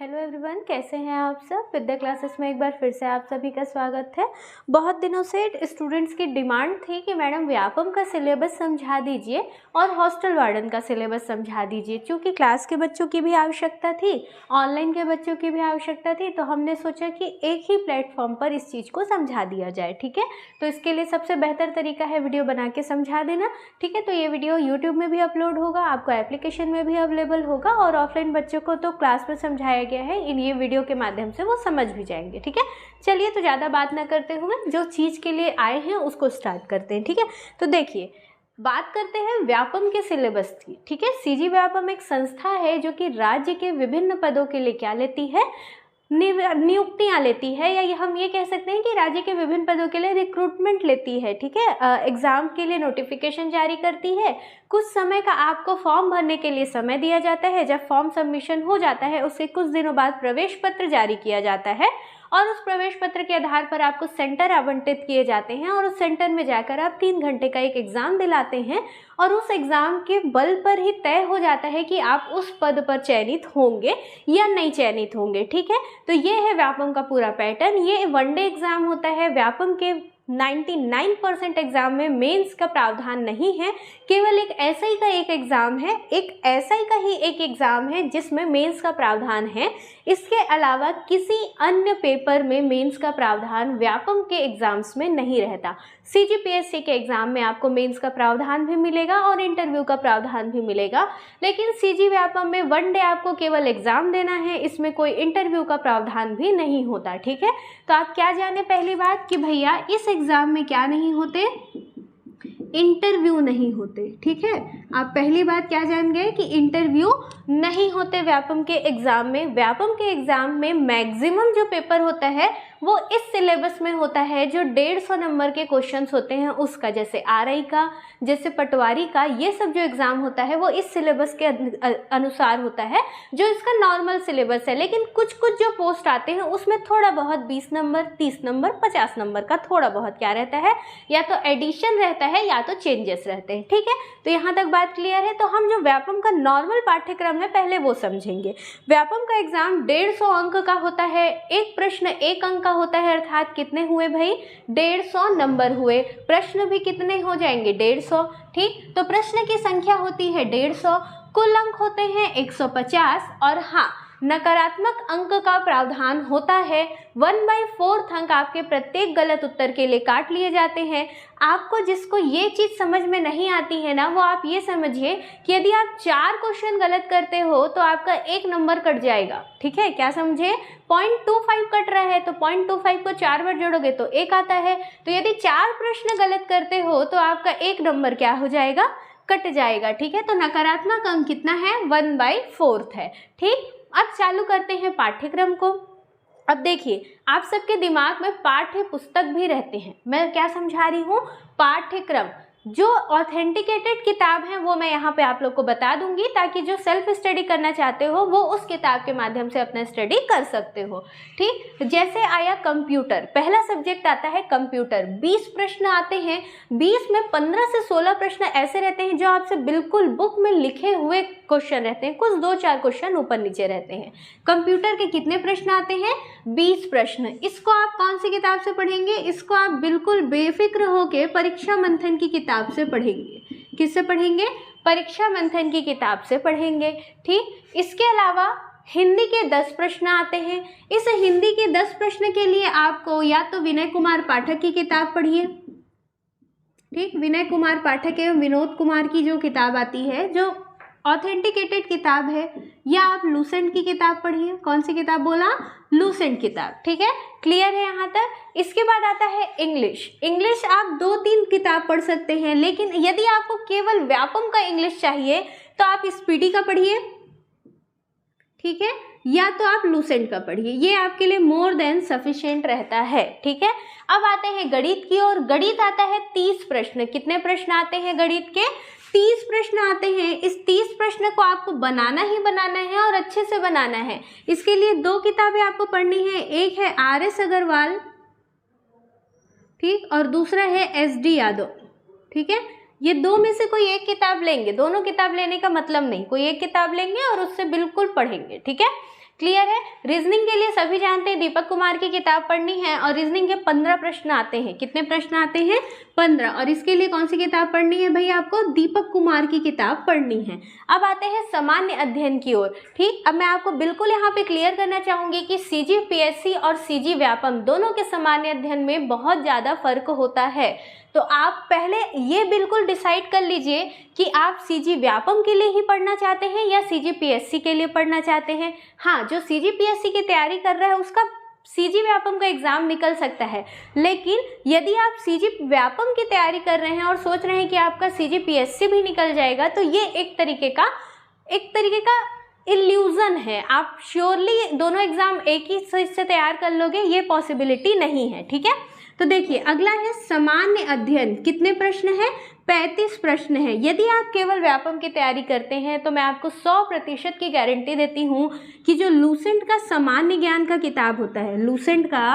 Hello everyone, कैसे हैं आप सब। विद्या क्लासेस में एक बार फिर से आप सभी का स्वागत है। बहुत दिनों से स्टूडेंट्स की डिमांड थी कि मैडम व्यापम का सिलेबस समझा दीजिए और हॉस्टल वार्डन का सिलेबस समझा दीजिए। क्योंकि क्लास के बच्चों की भी आवश्यकता थी, ऑनलाइन के बच्चों की भी आवश्यकता थी, तो हमने सोचा कि एक ही प्लेटफॉर्म पर इस चीज़ को समझा दिया जाए। ठीक है, तो इसके लिए सबसे बेहतर तरीका है वीडियो बना के समझा देना। ठीक है, तो ये वीडियो यूट्यूब में भी अपलोड होगा, आपको एप्लीकेशन में भी अवेलेबल होगा और ऑफलाइन बच्चों को तो क्लास में समझाया गया है, इन ये वीडियो के माध्यम से वो समझ भी जाएंगे। ठीक है, चलिए तो ज़्यादा बात ना करते हुए जो चीज़ के लिए आए हैं उसको स्टार्ट करते हैं। ठीक है, तो देखिए बात करते हैं व्यापम के सिलेबस की। ठीक है, सीजी व्यापम एक संस्था है जो कि राज्य के विभिन्न पदों के लिए क्या लेती है, नियुक्तियां लेती है, या हम ये कह सकते हैं कि राज्य के विभिन्न पदों के लिए रिक्रूटमेंट लेती है। ठीक है, एग्जाम के लिए नोटिफिकेशन जारी करती है। कुछ समय का आपको फॉर्म भरने के लिए समय दिया जाता है। जब फॉर्म सबमिशन हो जाता है उसके कुछ दिनों बाद प्रवेश पत्र जारी किया जाता है और उस प्रवेश पत्र के आधार पर आपको सेंटर आवंटित किए जाते हैं और उस सेंटर में जाकर आप 3 घंटे का एक एग्ज़ाम दिलाते हैं और उस एग्ज़ाम के बल पर ही तय हो जाता है कि आप उस पद पर चयनित होंगे या नहीं चयनित होंगे। ठीक है, तो ये है व्यापम का पूरा पैटर्न। ये वनडे एग्ज़ाम होता है। व्यापम के 99% एग्जाम में मेंस का प्रावधान नहीं है, केवल एक एसआई का एक एग्जाम है, एक एसआई का ही एक एग्जाम है जिसमें मेंस का प्रावधान है। इसके अलावा किसी अन्य पेपर में मेंस का प्रावधान व्यापम के एग्जाम्स में नहीं रहता। सीजीपीएससी के एग्जाम में आपको मेंस का प्रावधान भी मिलेगा और इंटरव्यू का प्रावधान भी मिलेगा, लेकिन सीजी व्यापम में वन डे आपको केवल एग्जाम देना है, इसमें कोई इंटरव्यू का प्रावधान भी नहीं होता। ठीक है, तो आप क्या जाने पहली बात कि भैया इस एग्जाम में क्या नहीं होते, इंटरव्यू नहीं होते। ठीक है, आप पहली बात क्या जान गए कि इंटरव्यू नहीं होते व्यापम के एग्जाम में। व्यापम के एग्जाम में मैक्सिमम जो पेपर होता है वो इस सिलेबस में होता है, जो 150 नंबर के क्वेश्चंस होते हैं उसका, जैसे आरआई का, जैसे पटवारी का, ये सब जो एग्जाम होता है वो इस सिलेबस के अनुसार होता है, जो इसका नॉर्मल सिलेबस है। लेकिन कुछ कुछ जो पोस्ट आते हैं उसमें थोड़ा बहुत 20 नंबर, 30 नंबर, 50 नंबर का थोड़ा बहुत क्या रहता है, या तो एडिशन रहता है या तो चेंजेस रहते हैं। ठीक है, तो यहाँ तक बात क्लियर है। तो हम जो व्यापम का नॉर्मल पाठ्यक्रम है पहले वो समझेंगे। व्यापम का एग्जाम 150 अंक का होता है। एक प्रश्न 1 अंक का होता है, अर्थात कितने हुए भाई, 150 नंबर हुए। प्रश्न भी कितने हो जाएंगे, 150। ठीक, तो प्रश्न की संख्या होती है 150, कुल अंक होते हैं 150 और हाँ, नकारात्मक अंक का प्रावधान होता है। 1/4 अंक आपके प्रत्येक गलत उत्तर के लिए काट लिए जाते हैं। आपको जिसको ये चीज़ समझ में नहीं आती है ना, वो आप ये समझिए कि यदि आप 4 क्वेश्चन गलत करते हो तो आपका 1 नंबर कट जाएगा। ठीक है, क्या समझे, 0.25 कट रहा है तो 0.25 को 4 बार जोड़ोगे तो 1 आता है। तो यदि 4 प्रश्न गलत करते हो तो आपका 1 नंबर क्या हो जाएगा, कट जाएगा। ठीक है, तो नकारात्मक अंक कितना है, 1/4 है। ठीक, अब चालू करते हैं पाठ्यक्रम को। अब देखिए, आप सबके दिमाग में पाठ्य पुस्तक भी रहते हैं। मैं क्या समझा रही हूँ, पाठ्यक्रम। जो ऑथेंटिकेटेड किताब है वो मैं यहाँ पे आप लोग को बता दूंगी, ताकि जो सेल्फ स्टडी करना चाहते हो वो उस किताब के माध्यम से अपना स्टडी कर सकते हो। ठीक, जैसे आया कंप्यूटर, पहला सब्जेक्ट आता है कंप्यूटर। 20 प्रश्न आते हैं, 20 में 15 से 16 प्रश्न ऐसे रहते हैं जो आपसे बिल्कुल बुक में लिखे हुए क्वेश्चन रहते हैं, कुछ 2-4 क्वेश्चन ऊपर नीचे रहते हैं। कंप्यूटर के कितने प्रश्न आते हैं, 20 प्रश्न। इसको आप कौन सी किताब से पढ़ेंगे, इसको आप बिल्कुल बेफिक्र होके परीक्षा मंथन की किताब से पढ़ेंगे। किससे पढ़ेंगे, परीक्षा मंथन की किताब से पढ़ेंगे। ठीक, इसके अलावा हिंदी के 10 प्रश्न आते हैं। इस हिंदी के 10 प्रश्न के लिए आपको या तो विनय कुमार पाठक की किताब पढ़िए। ठीक, विनय कुमार पाठक एवं विनोद कुमार की जो किताब आती है, जो ऑथेंटिकेटेड किताब है, या आप लूसेंट की किताब पढ़िए। कौन सी किताब बोला, लूसेंट किताब। ठीक है, क्लियर है यहाँ तक। इसके बाद आता है इंग्लिश। इंग्लिश आप 2-3 किताब पढ़ सकते हैं, लेकिन यदि आपको केवल व्यापम का इंग्लिश चाहिए तो आप स्पीडी का पढ़िए। ठीक है, या तो आप लूसेंट का पढ़िए, ये आपके लिए मोर देन सफिशिएंट रहता है। ठीक है, अब आते हैं गणित की ओर। गणित आता है 30 प्रश्न। कितने प्रश्न आते हैं गणित के, 30 प्रश्न आते हैं। इस 30 प्रश्न को आपको बनाना ही बनाना है और अच्छे से बनाना है। इसके लिए 2 किताबें आपको पढ़नी है, एक है RS अग्रवाल, ठीक, और दूसरा है SD यादव। ठीक है, ये 2 में से कोई एक किताब लेंगे, दोनों किताब लेने का मतलब नहीं, कोई एक किताब लेंगे और उससे बिल्कुल पढ़ेंगे। ठीक है, क्लियर है। रीजनिंग के लिए सभी जानते हैं दीपक कुमार की किताब पढ़नी है और रीजनिंग के 15 प्रश्न आते हैं। कितने प्रश्न आते हैं? 15। और इसके लिए कौन सी किताब पढ़नी है भैया? आपको दीपक कुमार की किताब पढ़नी है। अब आते हैं सामान्य अध्ययन की ओर। ठीक, अब मैं आपको बिल्कुल यहाँ पे क्लियर करना चाहूंगी कि CGPSC और CG व्यापम दोनों के सामान्य अध्ययन में बहुत ज़्यादा फर्क होता है। तो आप पहले ये बिल्कुल डिसाइड कर लीजिए कि आप CG व्यापम के लिए ही पढ़ना चाहते हैं या CGPSC के लिए पढ़ना चाहते हैं। हाँ, जो CGPSC की तैयारी कर रहा है उसका CG व्यापम का एग्ज़ाम निकल सकता है, लेकिन यदि आप CG व्यापम की तैयारी कर रहे हैं और सोच रहे हैं कि आपका CGPSC भी निकल जाएगा, तो ये एक तरीके का इल्यूज़न है। आप श्योरली दोनों एग्ज़ाम एक ही से तैयार कर लोगे, ये पॉसिबिलिटी नहीं है। ठीक है, तो देखिए अगला है सामान्य अध्ययन। कितने प्रश्न हैं? 35 प्रश्न है। यदि आप केवल व्यापम की तैयारी करते हैं तो मैं आपको 100% की गारंटी देती हूँ कि जो लूसेंट का सामान्य ज्ञान का किताब होता है, लूसेंट का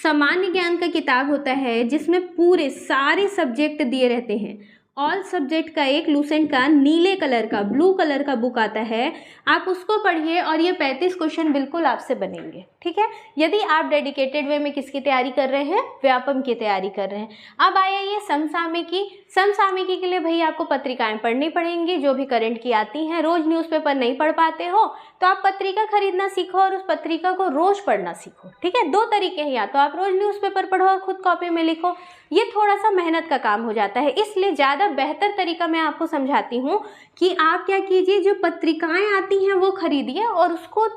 सामान्य ज्ञान का किताब होता है जिसमें पूरे सारे सब्जेक्ट दिए रहते हैं, ऑल सब्जेक्ट का एक लूसेंट का नीले कलर का, ब्लू कलर का बुक आता है, आप उसको पढ़िए और ये 35 क्वेश्चन बिल्कुल आपसे बनेंगे। ठीक है, यदि आप डेडिकेटेड वे में किसकी तैयारी कर रहे हैं? व्यापम की तैयारी कर रहे हैं। अब आया ये समसामयिकी। समसामयिकी के लिए भैया आपको पत्रिकाएं पढ़नी पड़ेंगी जो भी करंट की आती हैं। रोज न्यूज़पेपर नहीं पढ़ पाते हो तो आप पत्रिका खरीदना सीखो और उस पत्रिका को रोज पढ़ना सीखो। ठीक है, 2 तरीके हैं, या तो आप रोज न्यूज़पेपर पढ़ो और खुद कॉपी में लिखो, ये थोड़ा सा मेहनत का काम हो जाता है, इसलिए ज़्यादा बेहतर तरीका मैं आपको समझाती हूँ कि आप क्या कीजिए, जो पत्रिकाएं आती हैं वो खरीदिए और उसको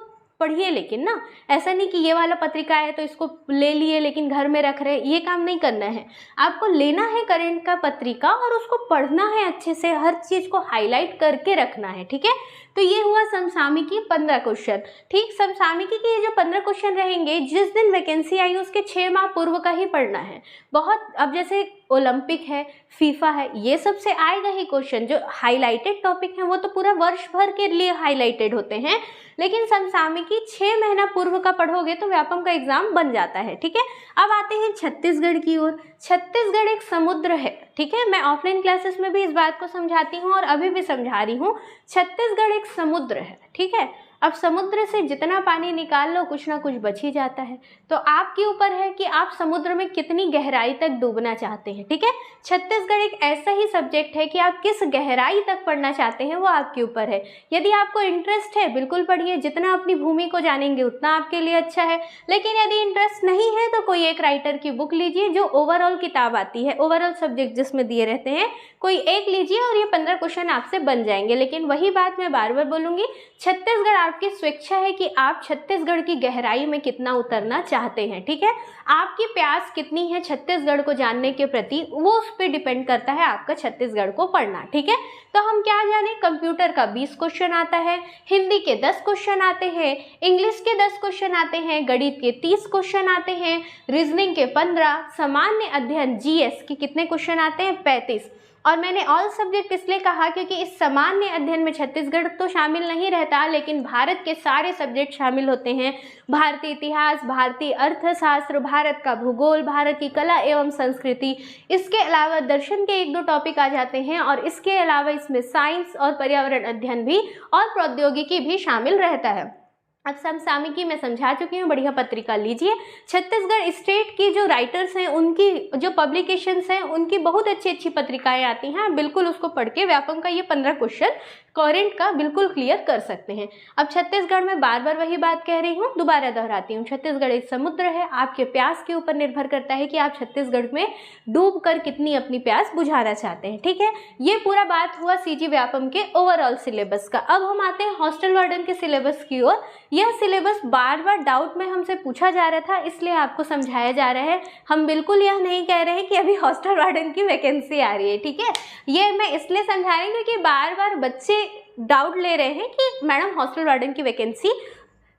पढ़िए। लेकिन ना ऐसा नहीं कि ये वाला पत्रिका है तो इसको ले लिए लेकिन घर में रख रहे, ये काम नहीं करना है। आपको लेना है करंट का पत्रिका और उसको पढ़ना है अच्छे से, हर चीज़ को हाईलाइट करके रखना है। ठीक है, तो ये हुआ समसामयिकी 15 क्वेश्चन। ठीक, समसामयिकी के ये जो 15 क्वेश्चन रहेंगे, जिस दिन वैकेंसी आई उसके 6 माह पूर्व का ही पढ़ना है। बहुत, अब जैसे ओलंपिक है, फीफा है, ये सब से आएगा ही क्वेश्चन। जो हाईलाइटेड टॉपिक हैं वो तो पूरा वर्ष भर के लिए हाईलाइटेड होते हैं, लेकिन समसामयिकी 6 महीना पूर्व का पढ़ोगे तो व्यापम का एग्जाम बन जाता है। ठीक है, अब आते हैं छत्तीसगढ़ की ओर। छत्तीसगढ़ एक समुद्र है। ठीक है, मैं ऑफलाइन क्लासेस में भी इस बात को समझाती हूँ और अभी भी समझा रही हूँ। छत्तीसगढ़ एक समुद्र है। ठीक है, अब समुद्र से जितना पानी निकाल लो कुछ ना कुछ बच ही जाता है, तो आपके ऊपर है कि आप समुद्र में कितनी गहराई तक डूबना चाहते हैं। ठीक है, छत्तीसगढ़ एक ऐसा ही सब्जेक्ट है कि आप किस गहराई तक पढ़ना चाहते हैं वो आपके ऊपर है। यदि आपको इंटरेस्ट है बिल्कुल पढ़िए, जितना अपनी भूमि को जानेंगे उतना आपके लिए अच्छा है। लेकिन यदि इंटरेस्ट नहीं है तो कोई एक राइटर की बुक लीजिए, जो ओवरऑल किताब आती है, ओवरऑल सब्जेक्ट जिसमें दिए रहते हैं, कोई एक लीजिए और ये 15 क्वेश्चन आपसे बन जाएंगे। लेकिन वही बात मैं बार बार बोलूँगी, छत्तीसगढ़ आपकी स्वेच्छा है कि आप छत्तीसगढ़ की गहराई में कितना उतरना चाहते हैं। ठीक है, आपकी प्यास कितनी है छत्तीसगढ़ को जानने के प्रति, वो उस पर डिपेंड करता है आपका छत्तीसगढ़ को पढ़ना। ठीक है, तो हम क्या जाने, कंप्यूटर का 20 क्वेश्चन आता है, हिंदी के 10 क्वेश्चन आते हैं, इंग्लिश के 10 क्वेश्चन आते हैं, गणित के 30 क्वेश्चन आते हैं, रीजनिंग के 15, सामान्य अध्ययन GS के कितने क्वेश्चन आते हैं? 35। और मैंने ऑल सब्जेक्ट इसलिए कहा क्योंकि इस सामान्य अध्ययन में छत्तीसगढ़ तो शामिल नहीं रहता, लेकिन भारत के सारे सब्जेक्ट शामिल होते हैं। भारतीय इतिहास, भारतीय अर्थशास्त्र, भारत का भूगोल, भारत की कला एवं संस्कृति, इसके अलावा दर्शन के 1-2 टॉपिक आ जाते हैं, और इसके अलावा इसमें साइंस और पर्यावरण अध्ययन भी और प्रौद्योगिकी भी शामिल रहता है। अब समसामयिकी मैं समझा चुकी हूँ, बढ़िया पत्रिका लीजिए। छत्तीसगढ़ स्टेट की जो राइटर्स हैं, उनकी जो पब्लिकेशंस हैं, उनकी बहुत अच्छी अच्छी पत्रिकाएं आती हैं। बिल्कुल उसको पढ़ के व्यापम का ये 15 क्वेश्चन करंट का बिल्कुल क्लियर कर सकते हैं। अब छत्तीसगढ़ में बार बार वही बात कह रही हूँ, दोबारा दोहराती हूँ, छत्तीसगढ़ एक समुद्र है। आपके प्यास के ऊपर निर्भर करता है कि आप छत्तीसगढ़ में डूब कर कितनी अपनी प्यास बुझाना चाहते हैं। ठीक है, ये पूरा बात हुआ CG व्यापम के ओवरऑल सिलेबस का। अब हम आते हैं हॉस्टल वार्डन के सिलेबस की ओर। यह सिलेबस बार बार डाउट में हमसे पूछा जा रहा था, इसलिए आपको समझाया जा रहा है। हम बिल्कुल यह नहीं कह रहे हैं कि अभी हॉस्टल वार्डन की वैकेंसी आ रही है। ठीक है, ये मैं इसलिए समझा रही हूँ क्योंकि बार बार बच्चे डाउट ले रहे हैं कि मैडम हॉस्टल वार्डन की वैकेंसी,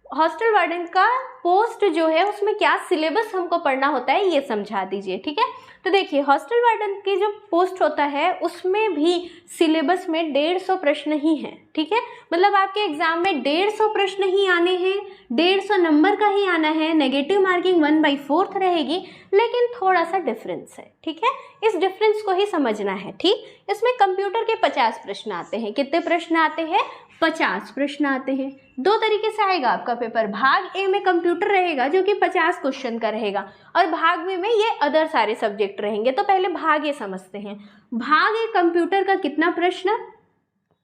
हॉस्टल वार्डन का पोस्ट जो है उसमें क्या सिलेबस हमको पढ़ना होता है ये समझा दीजिए। ठीक है, तो देखिए हॉस्टल वार्डन की जो पोस्ट होता है उसमें भी सिलेबस में 150 प्रश्न ही हैं। ठीक है, मतलब आपके एग्जाम में 150 प्रश्न ही आने हैं, 150 नंबर का ही आना है, नेगेटिव मार्किंग 1/4 रहेगी, लेकिन थोड़ा सा डिफरेंस है। ठीक है, इस डिफरेंस को ही समझना है। ठीक, इसमें कंप्यूटर के 50 प्रश्न आते हैं। कितने प्रश्न आते हैं? 50 प्रश्न आते हैं। दो तरीके से आएगा आपका पेपर। भाग ए में कंप्यूटर रहेगा जो कि 50 क्वेश्चन का रहेगा, और भाग बी में ये अदर सारे सब्जेक्ट रहेंगे। तो पहले भाग ए समझते हैं। भाग ए कंप्यूटर का कितना प्रश्न?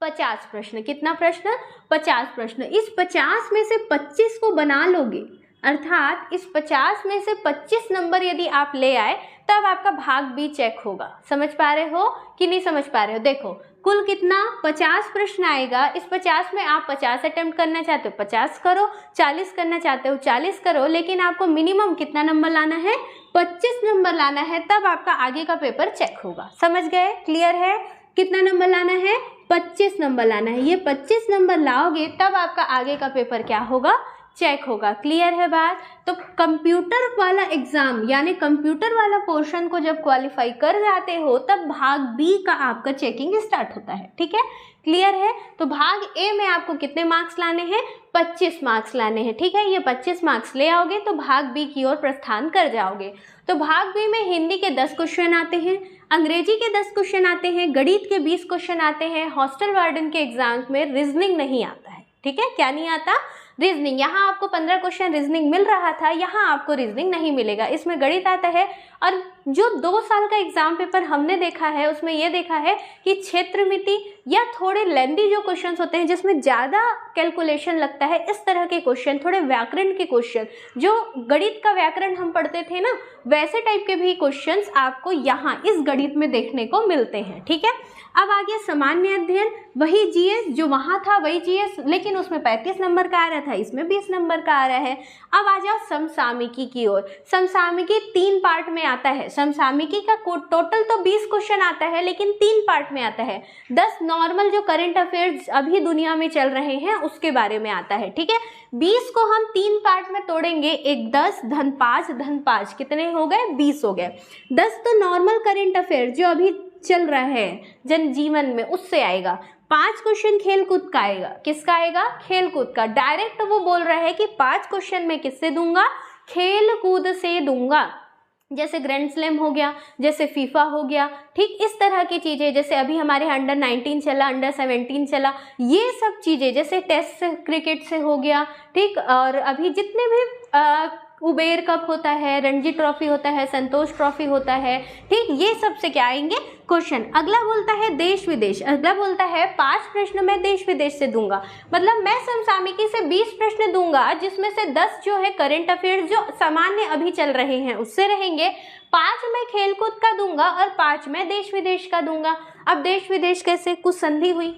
50 प्रश्न। कितना प्रश्न? 50 प्रश्न। इस 50 में से 25 को बना लोगे, अर्थात इस 50 में से 25 नंबर यदि आप ले आए तब आपका भाग बी चेक होगा। समझ पा रहे हो कि नहीं समझ पा रहे हो? देखो कुल कितना 50 प्रश्न आएगा। इस 50 में आप 50 अटेम्प्ट करना चाहते हो 50 करो, 40 करना चाहते हो 40 करो, लेकिन आपको मिनिमम कितना नंबर लाना है? 25 नंबर लाना है, तब आपका आगे का पेपर चेक होगा। समझ गए? क्लियर है? कितना नंबर लाना है? 25 नंबर लाना है। ये 25 नंबर लाओगे तब आपका आगे का पेपर क्या होगा? चेक होगा। क्लियर है बात? तो कंप्यूटर वाला एग्जाम यानी कंप्यूटर वाला पोर्शन को जब क्वालिफाई कर जाते हो तब भाग बी का आपका चेकिंग स्टार्ट होता है। ठीक है, क्लियर है? तो भाग ए में आपको कितने मार्क्स लाने हैं? 25 मार्क्स लाने हैं। ठीक है, ये 25 मार्क्स ले आओगे तो भाग बी की ओर प्रस्थान कर जाओगे। तो भाग बी में हिंदी के 10 क्वेश्चन आते हैं, अंग्रेजी के 10 क्वेश्चन आते हैं, गणित के 20 क्वेश्चन आते हैं। हॉस्टल वार्डन के एग्जाम में रीजनिंग नहीं आता है। ठीक है, क्या नहीं आता? रीजनिंग। यहाँ आपको 15 क्वेश्चन रीजनिंग मिल रहा था, यहाँ आपको रीजनिंग नहीं मिलेगा। इसमें गणित आता है, और जो 2 साल का एग्जाम पेपर हमने देखा है उसमें ये देखा है कि क्षेत्रमिति या थोड़े लेंदी जो क्वेश्चंस होते हैं जिसमें ज़्यादा कैलकुलेशन लगता है, इस तरह के क्वेश्चन, थोड़े व्याकरण के क्वेश्चन, जो गणित का व्याकरण हम पढ़ते थे ना, वैसे टाइप के भी क्वेश्चंस आपको यहाँ इस गणित में देखने को मिलते हैं। ठीक है, अब आ गया सामान्य अध्ययन। वही जीएस जो वहाँ था वही जीएस, लेकिन उसमें 35 नंबर का आ रहा था, इसमें 20 नंबर का आ रहा है। अब आ जाओ समसामयिकी की ओर। समसामयिकी 3 पार्ट में आता है। समसामयिकी का टोटल तो 20 क्वेश्चन आता है, लेकिन 3 पार्ट में आता है। 10 नॉर्मल जो करंट अफेयर्स अभी दुनिया में चल रहे हैं उसके बारे में आता है। ठीक है, 20 को हम 3 पार्ट में तोड़ेंगे, एक 10 धन 5 धन 5, कितने हो गए? 20 हो गए। 10 तो नॉर्मल करंट अफेयर जो अभी चल रहा है जनजीवन में उससे आएगा। 5 क्वेश्चन खेलकूद का आएगा। किसका आएगा? खेलकूद का। डायरेक्ट वो बोल रहा है कि 5 क्वेश्चन मैं किससे दूंगा? खेलकूद से दूंगा। जैसे ग्रैंड स्लैम हो गया, जैसे फीफा हो गया, ठीक इस तरह की चीज़ें, जैसे अभी हमारे अंडर 19 चला, अंडर 17 चला, ये सब चीज़ें, जैसे टेस्ट क्रिकेट से हो गया, ठीक, और अभी जितने भी उबेर कप होता है, रणजी ट्रॉफी होता है, संतोष ट्रॉफी होता है, ठीक, ये सब से क्या आएंगे? क्वेश्चन। अगला बोलता है देश विदेश। अगला बोलता है 5 प्रश्न मैं देश विदेश से दूंगा, मतलब मैं समसामयिकी से 20 प्रश्न दूंगा, जिसमें से 10 जो है करंट अफेयर्स जो सामान्य अभी चल रहे हैं उससे रहेंगे, 5 मैं खेलकूद का दूंगा और 5 मैं देश विदेश का दूंगा। अब देश विदेश कैसे? कुछ संधि हुई,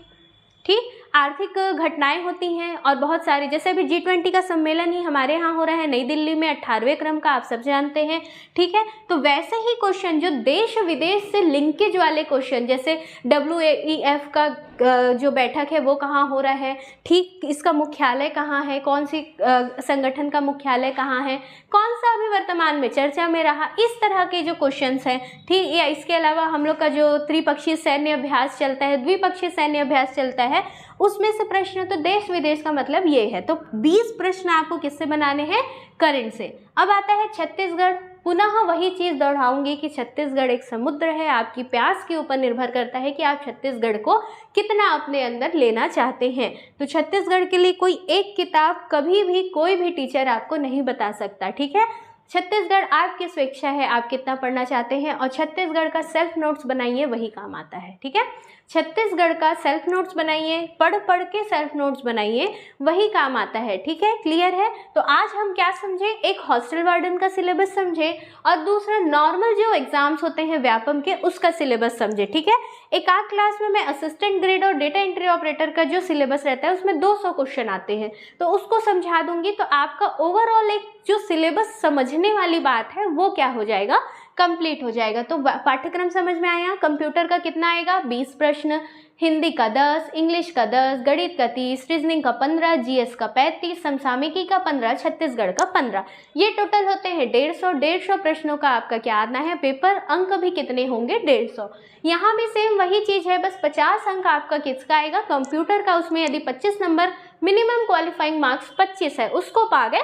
ठीक, आर्थिक घटनाएं होती हैं, और बहुत सारी, जैसे अभी G20 का सम्मेलन ही हमारे यहाँ हो रहा है नई दिल्ली में, 18वें क्रम का, आप सब जानते हैं। ठीक है, तो वैसे ही क्वेश्चन जो देश विदेश से लिंकेज वाले क्वेश्चन, जैसे WEF का जो बैठक है वो कहाँ हो रहा है, ठीक, इसका मुख्यालय कहाँ है, कौन सी संगठन का मुख्यालय कहाँ है, कौन सा अभी वर्तमान में चर्चा में रहा, इस तरह के जो क्वेश्चंस हैं, ठीक, या इसके अलावा हम लोग का जो त्रिपक्षीय सैन्य अभ्यास चलता है, द्विपक्षीय सैन्य अभ्यास चलता है, उसमें से प्रश्न, तो देश विदेश का मतलब ये है। तो 20 प्रश्न आपको किससे बनाने हैं? करंट से। अब आता है छत्तीसगढ़। पुनः वही चीज़ दोहराऊंगी कि छत्तीसगढ़ एक समुद्र है, आपकी प्यास के ऊपर निर्भर करता है कि आप छत्तीसगढ़ को कितना अपने अंदर लेना चाहते हैं। तो छत्तीसगढ़ के लिए कोई एक किताब कभी भी कोई भी टीचर आपको नहीं बता सकता। ठीक है, छत्तीसगढ़ आपकी स्वेच्छा है, आप कितना पढ़ना चाहते हैं, और छत्तीसगढ़ का सेल्फ नोट्स बनाइए, वही काम आता है। ठीक है, छत्तीसगढ़ का सेल्फ नोट्स बनाइए, पढ़ पढ़ के सेल्फ नोट्स बनाइए, वही काम आता है। ठीक है, क्लियर है? तो आज हम क्या समझे? एक हॉस्टल वार्डन का सिलेबस समझे, और दूसरा नॉर्मल जो एग्जाम्स होते हैं व्यापम के उसका सिलेबस समझे। ठीक है, एक आध क्लास में मैं असिस्टेंट ग्रेड और डेटा एंट्री ऑपरेटर का जो सिलेबस रहता है उसमें 200 क्वेश्चन आते हैं, तो उसको समझा दूंगी। तो आपका ओवरऑल एक जो सिलेबस समझने वाली बात है वो क्या हो जाएगा? कंप्लीट हो जाएगा। तो पाठ्यक्रम समझ में आया। कंप्यूटर का कितना आएगा, 20 प्रश्न, हिंदी का 10, इंग्लिश का 10, गणित का 30, रीजनिंग का 15, जीएस का 35, समसामयिकी का 15, छत्तीसगढ़ का 15। ये टोटल होते हैं 150 प्रश्नों का आपका क्या आना है पेपर। अंक भी कितने होंगे, 150। यहाँ भी सेम वही चीज़ है, बस 50 अंक आपका किसका आएगा, कंप्यूटर का। उसमें यदि 25 नंबर मिनिमम क्वालिफाइंग मार्क्स 25 है, उसको पा गए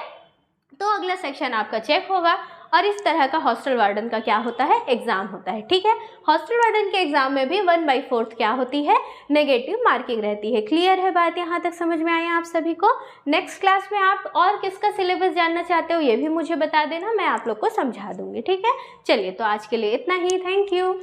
तो अगला सेक्शन आपका चेक होगा। और इस तरह का हॉस्टल वार्डन का क्या होता है, एग्जाम होता है। ठीक है, हॉस्टल वार्डन के एग्जाम में भी 1/4 क्या होती है, नेगेटिव मार्किंग रहती है। क्लियर है बात, यहाँ तक समझ में आया आप सभी को। नेक्स्ट क्लास में आप और किसका सिलेबस जानना चाहते हो ये भी मुझे बता देना, मैं आप लोग को समझा दूंगी। ठीक है, चलिए तो आज के लिए इतना ही। Thank you.